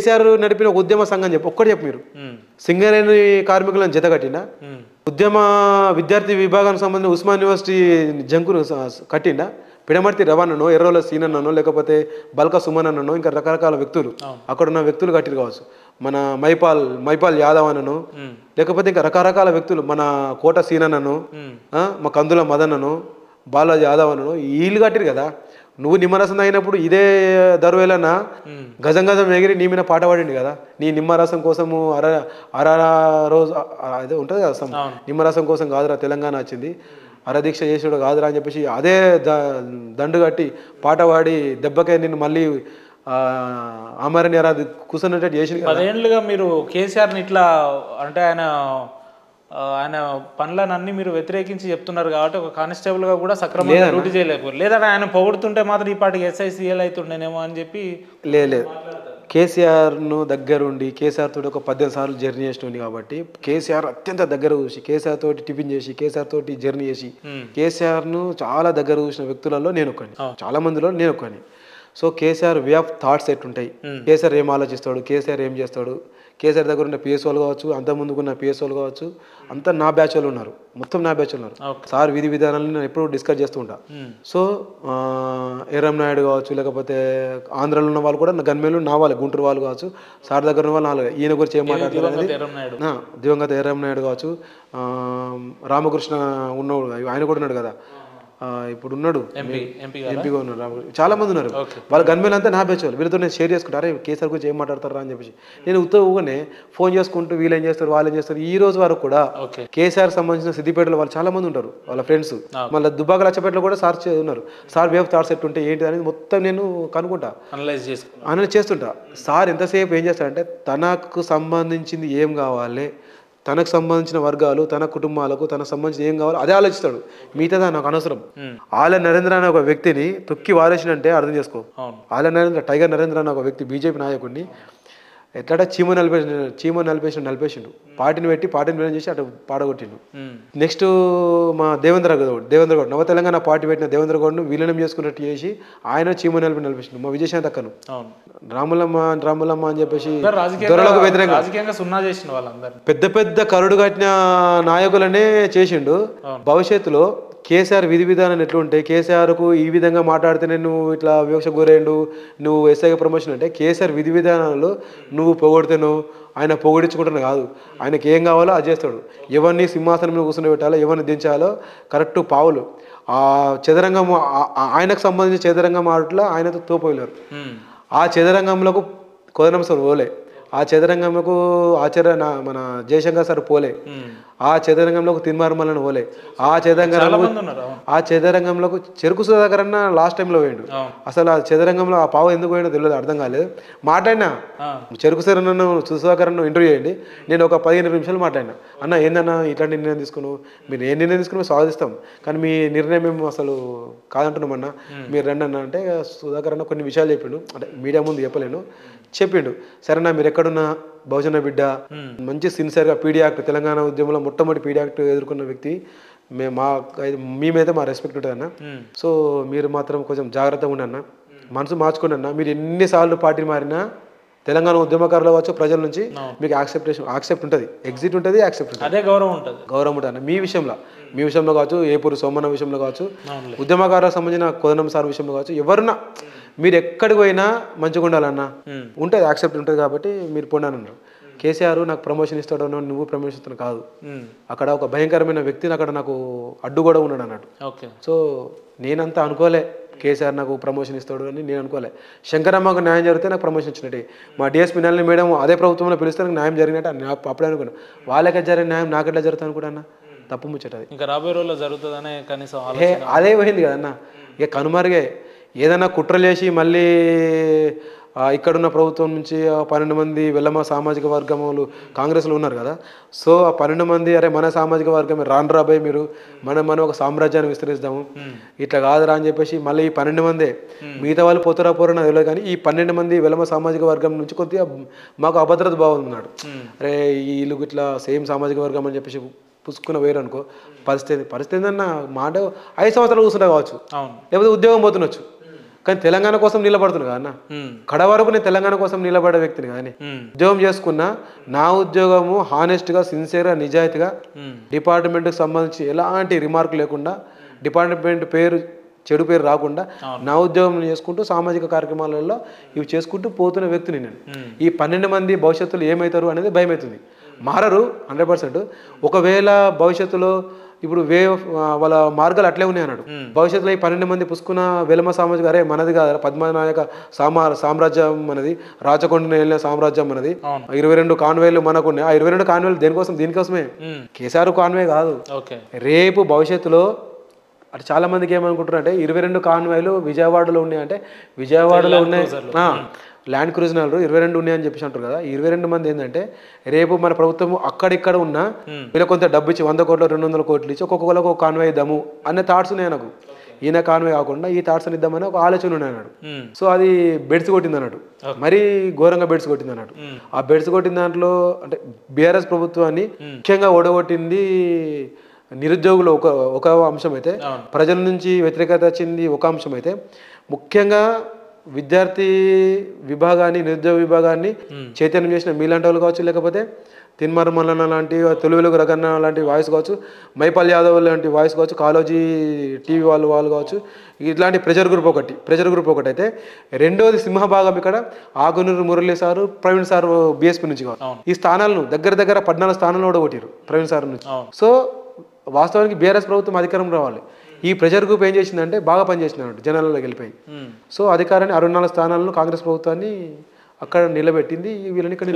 కేసీఆర్ నడిపిన ఒక ఉద్యమ సంఘం చెప్పు ఒక్కటి చెప్పు మీరు. సింగరేణి కార్మికులను జతకట్టిండా, ఉద్యమ విద్యార్థి విభాగానికి సంబంధించిన ఉస్మాన్ యూనివర్సిటీ జంకును కట్టిండా, పిడమర్తి రవాణానో, ఎర్రోల సీనన్ననో, లేకపోతే బల్క సుమన్ అన్ననో, ఇంకా రకరకాల వ్యక్తులు అక్కడ ఉన్న వ్యక్తులు కట్టిరు కావచ్చు. మన మైపాల్ యాదవ్ అన్నను, లేకపోతే ఇంకా రకరకాల వ్యక్తులు, మన కోట సీనన్నను, మా కందుల మదన్నను, బాలాజీ యాదవ్ అన్నను, వీళ్ళు కట్టిరు కదా. నువ్వు నిమ్మరసం తాగినప్పుడు ఇదే దరువేలన గజం గజం ఎగిరి నీ మీద పాట పాడిండు కదా. నీ నిమ్మరసం కోసము అర రోజు అదే ఉంటుంది కదా, నిమ్మరసం కోసం కాదురా తెలంగాణ వచ్చింది, అరదీక్ష చేసాడు కాదురా అని చెప్పేసి అదే దండు కట్టి పాట పాడి దెబ్బకే నిన్ను మళ్ళీ అమరని కూర్చున్నట్టు చేసి 10 ఏళ్ళుగా మీరు కేసీఆర్ని ఇట్లా అంటే ఆయన పనులన్నీ మీరు వ్యతిరేకించి చెప్తున్నారు కాబట్టి ఒక కానిస్టేబుల్గా కూడా సక్రమంగా డ్యూటీ చేయలేకపోయారు. లేదా ఆయన పొగుడుతుంటే మాత్రం ఈ పాటికి SICL అవుతుండేనేమో అని చెప్పి. లేదు, కేసీఆర్ను దగ్గరుండి కేసీఆర్ తోటి ఒక 18 సార్లు జర్నీ చేసినోండి కాబట్టి కేసీఆర్ అత్యంత దగ్గర చూసి కేసీఆర్ తోటి టిఫిన్ చేసి కేసీఆర్ తోటి జర్నీ చేసి కేసీఆర్ను చాలా దగ్గర చూసిన వ్యక్తులలో నేను ఒకని, చాలా మందిలో నేను ఒకని. So KCR way of thoughts ఎట్లుంటాయి, కేసీఆర్ ఏం ఆలోచిస్తాడు, కేసీఆర్ ఏం చేస్తాడు, కేసీఆర్ దగ్గర ఉన్న PSOలు కావచ్చు, అంత ముందుకున్న PSOలు కావచ్చు, అంతా నా బ్యాచ్ వాళ్ళు ఉన్నారు, మొత్తం నా బ్యాచ్ ఉన్నారు. సార్ విధి విధానాలను నేను ఎప్పుడు డిస్కస్ చేస్తూ ఉంటా. సో ఎర్రం నాయుడు కావచ్చు, లేకపోతే ఆంధ్రాలో ఉన్న వాళ్ళు కూడా గన్మేలు నా వాళ్ళు, గుంటూరు వాళ్ళు కావచ్చు, సార్ దగ్గర ఉన్న వాళ్ళు నాలుగు, ఈయన గురించి ఏం మాట్లాడతారు అనేది దివంగత ఎర్రం నాయుడు కావచ్చు, రామకృష్ణ ఉన్నవాడు ఆయన కూడా ఉన్నాడు కదా, ఇప్పుడు ఉన్నాడు ఎంపీగా ఉన్నాడు, చాలా మంది ఉన్నారు. వాళ్ళ గన్మేలు అంతా నా బ్యాచ్ వాళ్ళు, వీళ్ళతో నేను షేర్ చేసుకుంటారు కేసీఆర్ గురించి ఏం మాట్లాడతారా అని చెప్పేసి. నేను ఊగానే ఫోన్ చేసుకుంటూ వీళ్ళు ఏం చేస్తారు వాళ్ళు ఏం చేస్తారు. ఈ రోజు వరకు కూడా కేసీఆర్ సంబంధించిన సిద్దిపేటలో వాళ్ళు చాలా మంది ఉంటారు, వాళ్ళ ఫ్రెండ్స్. మళ్ళీ దుబ్బాక లచ్చపేటలో కూడా సార్ ఉన్నారు. సార్ వేవ్ థాట్స్ ఎట్టుంటే ఏంటి అనేది మొత్తం నేను కనుక్కుంటా, అనలైజ్ చేస్తుంటా. సార్ ఎంతసేపు ఏం చేస్తారంటే తనకు సంబంధించింది ఏం కావాలి, తనకు సంబంధించిన వర్గాలు, తన కుటుంబాలకు తనకు సంబంధించిన ఏం కావాలో అదే ఆలోచిస్తాడు. మిగతాదా నాకు అనవసరం. ఆల నరేంద్ర అనే ఒక వ్యక్తిని తొక్కి వారేసినంటే అర్థం చేసుకో. ఆల నరేంద్ర, టైగర్ నరేంద్ర అనే ఒక వ్యక్తి బీజేపీ నాయకుడిని ఎట్లా చీమ నలిపేసిండు. పార్టీని పెట్టి పార్టీని విలీనం చేసి అటు పాడగొట్టిండు. నెక్స్ట్ మా దేవేంద్ర గౌడ్ నవ తెలంగాణ పార్టీ పెట్టిన దేవేంద్ర గౌడ్ను విలీనం చేసుకున్నట్టు చేసి ఆయన చీమ నలిపేసిండు. మా విజయశాంతి అక్కను రాములమ్మ అని చెప్పేసి దొరలకు వ్యతిరేకంగా సున్నా చేసిన వాళ్ళందరూ పెద్ద పెద్ద కరుడు కట్టిన నాయకులనే చేసిండు. భవిష్యత్తులో కేసీఆర్ విధి విధానం ఎట్లుంటే, కేసీఆర్కు ఈ విధంగా మాట్లాడితేనే నువ్వు ఇట్లా వివక్ష గురైండు, నువ్వు ఎస్ఐగా ప్రమోషన్ అంటే కేసీఆర్ విధి విధానాలు నువ్వు పొగడితేను ఆయన పొగిడించుకుంటున్నా కాదు, ఆయనకి ఏం కావాలో అది చేస్తాడు. ఎవరిని సింహాసనం మీద కూర్చుని పెట్టాలో, ఎవరిని దించాలో కరెక్ట్ పావులు. ఆ చదరంగం ఆయనకు సంబంధించిన చదరంగం ఆటలో ఆయనతో తోపోయినారు. ఆ చదరంగంలోకి కోదనం సార్ పోలే, ఆ చదరంగంలోకి మన జయశంకర్ సార్ పోలే, ఆ చదరంగంలోకి తిన్మార్మలను పోలే, ఆ చదరంగంలోకి చెరుకు సుధాకర్ అన్న లాస్ట్ టైంలో పోయిండు. అసలు ఆ చదరంగంలో ఆ పావు ఎందుకు పోయిందో తెలియదు, అర్థం కాలేదు. మాట్లాడినా చెరుకు సార్ అన్న సుధాకర్ అన్న ఇంటర్వ్యూ చేయండి, నేను ఒక 15 నిమిషాలు మాట్లాడినా. అన్న ఏందన్నా ఇట్లాంటి నిర్ణయం తీసుకున్నావు, మీరు ఏ నిర్ణయం తీసుకుని స్వాగతిస్తాం, కానీ మీ నిర్ణయం మేము అసలు కాదంటున్నామన్నా, మీరు రండి అన్న అంటే సుధాకర్ అన్న కొన్ని విషయాలు చెప్పిండు, అంటే మీడియా ముందు చెప్పలేను, చెప్పిండు. సరేనా మీరు ఎక్కడున్నా బహుజన బిడ్డ, మంచి సిన్సియర్గా పీడీ యాక్ట్, తెలంగాణ ఉద్యమంలో మొట్టమొదటి పీడీ యాక్ట్ ఎదుర్కొన్న వ్యక్తి, మీ మీద మా రెస్పెక్ట్ ఉంటుంది అన్న. సో మీరు మాత్రం కొంచెం జాగ్రత్తగా ఉండన్న, మనసు మార్చుకోండి అన్న. మీరు ఎన్నిసార్లు పార్టీ మారినా తెలంగాణ ఉద్యమకారులు కావచ్చు, ప్రజల నుంచి మీకు యాక్సెప్ట్ ఉంటుంది, ఎగ్జిట్ ఉంటుంది, యాక్సెప్ట్ ఉంటుంది, అదే గౌరవం ఉంటుంది అన్న. మీ విషయంలో కావచ్చు, ఏపూరు సోమన్న విషయంలో కావచ్చు, ఉద్యమకారులకు సంబంధించిన కోదనం సార్ విషయంలో కావచ్చు, ఎవరన్నా మీరు ఎక్కడికి పోయినా మంచిగా ఉండాలన్నా ఉంటుంది, యాక్సెప్ట్ ఉంటుంది. కాబట్టి మీరు పోండానన్నారు. కేసీఆర్ నాకు ప్రమోషన్ ఇస్తాడు, నువ్వు ప్రమోషన్ ఇస్తాను కాదు, అక్కడ ఒక భయంకరమైన వ్యక్తిని అక్కడ నాకు అడ్డు కూడా ఉన్నాడు అన్నట్టు. సో నేనంతా అనుకోలే కేసీఆర్ నాకు ప్రమోషన్ ఇస్తాడు అని నేను అనుకోలే. శంకరమ్మకు న్యాయం జరిగితే నాకు ప్రమోషన్ వచ్చినట్టే, మా డిఎస్పీ నల్ని మేడం అదే ప్రభుత్వంలో పిలిస్తే నాకు న్యాయం జరిగినట్టు అప్పుడే అనుకున్నాను. వాళ్ళకే జరిగిన న్యాయం నాకు ఎట్లా జరుగుతుంది అనుకుంటా, తప్పు ముచ్చటది. ఇంకా రాబోయే రోజుల్లో జరుగుతుందనే కనీసం అదే పోయింది కదన్న. ఇక కనుమరుగే ఏదైనా కుట్రలు చేసి మళ్ళీ ఇక్కడున్న ప్రభుత్వం నుంచి 12 మంది వెల్లమ సామాజిక వర్గములు కాంగ్రెస్లో ఉన్నారు కదా. సో ఆ 12 మంది అరే మన సామాజిక వర్గం రాబాయ్ మీరు మనం ఒక సామ్రాజ్యాన్ని విస్తరిస్తాము, ఇట్లా కాదురా అని చెప్పేసి మళ్ళీ ఈ 12 మందే, మిగతా వాళ్ళు పోతారా పోరని తెలియదు కానీ ఈ 12 మంది వెల్లమ సామాజిక వర్గం నుంచి కొద్దిగా మాకు అభద్రత బాగున్నాడు. అరే వీళ్ళు ఇట్లా సేమ్ సామాజిక వర్గం అని చెప్పేసి పుసుకున్న వేరు అనుకో, పరిస్థితి ఏందన్న మాట 5 సంవత్సరాలు కూర్చుంటా కావచ్చు, లేకపోతే ఉద్యోగం పోతుండొచ్చు. కానీ తెలంగాణ కోసం నిలబడుతున్నా కదా అన్న. కడ వరకు నేను తెలంగాణ కోసం నిలబడే వ్యక్తిని కానీ ఉద్యోగం చేసుకున్నా నా ఉద్యోగము హానెస్ట్గా సిన్సియర్గా నిజాయితీగా డిపార్ట్మెంట్కి సంబంధించి ఎలాంటి రిమార్క్ లేకుండా డిపార్ట్మెంట్ పేరు చెడు పేరు రాకుండా నా ఉద్యోగం చేసుకుంటూ సామాజిక కార్యక్రమాలలో ఇవి చేసుకుంటూ పోతున్న వ్యక్తిని నేను. ఈ 12 మంది భవిష్యత్తులో ఏమవుతారు అనేది భయం అవుతుంది. మారరు 100%. ఒకవేళ భవిష్యత్తులో ఇప్పుడు వాళ్ళ మార్గాలు అట్లే ఉన్నాయి అన్నాడు. భవిష్యత్తులో ఈ 12 మంది పుసుకున్న వెలమ సామాజిక అరే మనది కాదు పద్మనాయక సామ్రాజ్యం మనది, రాచకొండ సామ్రాజ్యం మనది, 22 కాన్వేలు మనకు ఉన్నాయి. ఆ 22 కాన్వేలు దీనికోసమే కేసీఆర్ కాన్వే కాదు. రేపు భవిష్యత్తులో అటు చాలా మందికి ఏమనుకుంటారు అంటే 22 కాన్వాయ్లు విజయవాడలో ఉన్నాయంటే విజయవాడలో ఉన్నాయి ల్యాండ్ క్రూజర్లు 22 ఉన్నాయని చెప్పేసి అంటారు కదా. 22 మంది ఏంటంటే రేపు మన ప్రభుత్వం అక్కడిక్కడ ఉన్న వీళ్ళకి కొంత డబ్బు ఇచ్చి 100 కోట్లు 200 కోట్లు ఇచ్చి ఒక్కొక్కరికి ఒక కాన్వాయ్ ఇద్దాము అనే థాట్స్ ఉన్నాయి నాకు. ఈయన కాన్వాయ్ కాకుండా ఈ థాట్స్ అని ఇద్దామని ఒక ఆలోచన ఉన్నాయి అన్నాడు. సో అది బెడ్స్ కొట్టింది అన్నాడు, మరీ ఘోరంగా బెడ్స్ కొట్టింది అన్నాడు. ఆ బెడ్స్ కొట్టిన దాంట్లో అంటే బీఆర్ఎస్ ప్రభుత్వాన్ని ముఖ్యంగా ఓడగొట్టింది నిరుద్యోగులు ఒక అంశం అయితే, ప్రజల నుంచి వ్యతిరేకత వచ్చింది ఒక అంశం అయితే, ముఖ్యంగా విద్యార్థి విభాగాన్ని నిరుద్యోగ విభాగాన్ని చైతన్యం చేసిన మీలాంటి వాళ్ళు కావచ్చు, లేకపోతే తిన్మర్ మల్లన్న లాంటి తొలి వెలుగు రగన్న లాంటి వాయిస్ కావచ్చు, మైపాల్ యాదవ్ లాంటి వాయిస్ కావచ్చు, కాలోజీ టీవీ వాళ్ళు కావచ్చు, ఇట్లాంటి ప్రెజర్ గ్రూప్ ఒకటి అయితే, రెండోది సింహభాగం ఇక్కడ Akunuri Murali sir Praveen sir BSP నుంచి కావాలి. ఈ స్థానాలను దగ్గర 14 స్థానాలను ఓడగొట్టారు ప్రవీణ్ సార్ నుంచి. సో వాస్తవానికి బీఆర్ఎస్ ప్రభుత్వం అధికారం రావాలి. ఈ ప్రెజర్ గ్రూప్ ఏం చేసిందంటే బాగా పనిచేసింది జనాలలోకి వెళ్ళిపోయి. సో అధికారాన్ని 64 స్థానాలను కాంగ్రెస్ ప్రభుత్వాన్ని అక్కడ నిలబెట్టింది, వీళ్ళని ఇక్కడ